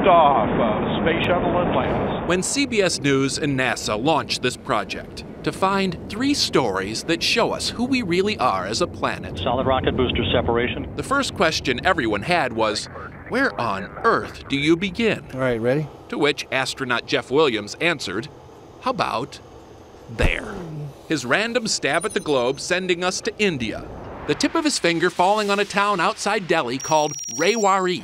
liftoff of Space Shuttle Atlantis. When CBS News and NASA launched this project to find 3 stories that show us who we really are as a planet. Solid rocket booster separation. The first question everyone had was, where on earth do you begin? All right, ready? To which astronaut Jeff Williams answered, how about there? His random stab at the globe sending us to India, the tip of his finger falling on a town outside Delhi called Rewari.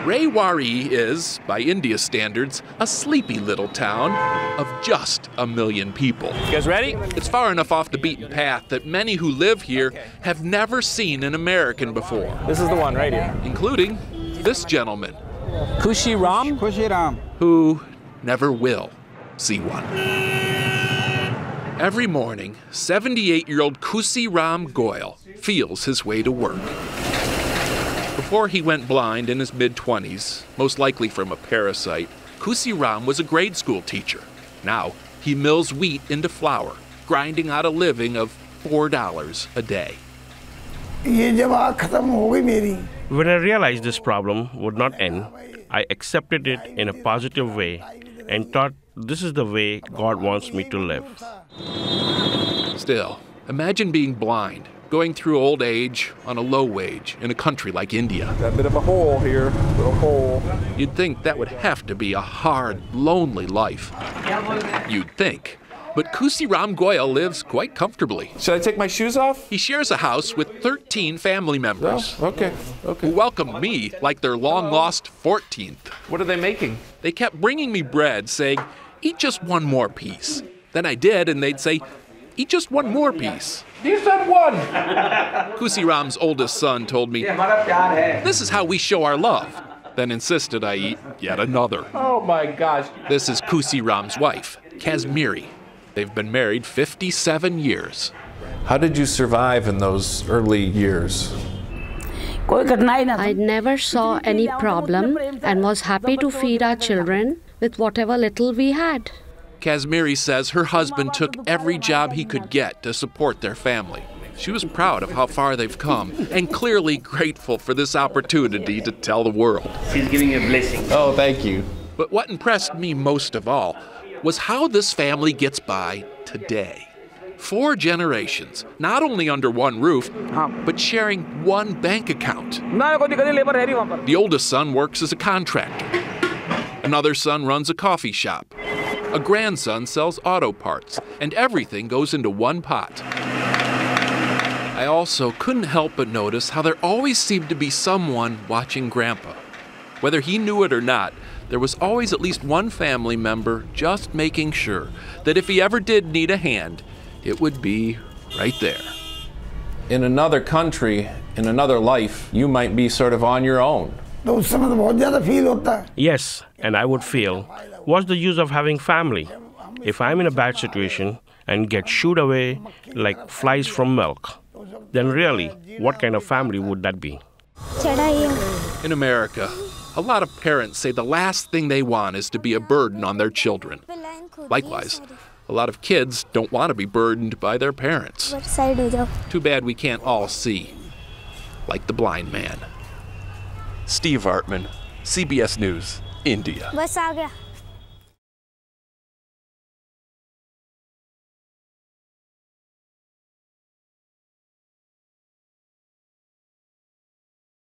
Rewari is, by India standards, a sleepy little town of just 1 million people. You guys ready? It's far enough off the beaten path that many who live here have never seen an American before. This is the one right here. Including this gentleman. Khushi Ram? Khushi Ram. Who never will see one. Every morning, 78-year-old Khushi Ram Goyal feels his way to work. Before he went blind in his mid-20s, most likely from a parasite, Khushi Ram was a grade school teacher. Now, he mills wheat into flour, grinding out a living of $4 a day. When I realized this problem would not end, I accepted it in a positive way and thought this is the way God wants me to live. Still, imagine being blind, going through old age on a low wage in a country like India. Got a bit of a hole here, little hole. You'd think that would have to be a hard, lonely life. You'd think. But Khushi Ram Goyal lives quite comfortably. Should I take my shoes off? He shares a house with 13 family members. Oh, okay. Who welcomed me like their long-lost 14th. What are they making? They kept bringing me bread, saying, eat just one more piece. Then I did, and they'd say, eat just one more piece. You said one! Khushi Ram's oldest son told me, this is how we show our love. Then insisted I eat yet another. Oh my gosh. This is Khushi Ram's wife, Kashmiri. They've been married 57 years. How did you survive in those early years? I never saw any problem and was happy to feed our children with whatever little we had. Kashmiri says her husband took every job he could get to support their family. She was proud of how far they've come and clearly grateful for this opportunity to tell the world. She's giving you a blessing. Oh, thank you. But what impressed me most of all was how this family gets by today. 4 generations, not only under one roof, but sharing one bank account. The oldest son works as a contractor. Another son runs a coffee shop. A grandson sells auto parts, and everything goes into one pot. I also couldn't help but notice how there always seemed to be someone watching Grandpa. Whether he knew it or not, there was always at least one family member just making sure that if he ever did need a hand, it would be right there. In another country, in another life, you might be sort of on your own. Yes, and I would feel, what's the use of having family? If I'm in a bad situation and get shooed away like flies from milk, then really, what kind of family would that be? In America, a lot of parents say the last thing they want is to be a burden on their children. Likewise, a lot of kids don't want to be burdened by their parents. Too bad we can't all see, like the blind man. Steve Hartman, CBS News, India.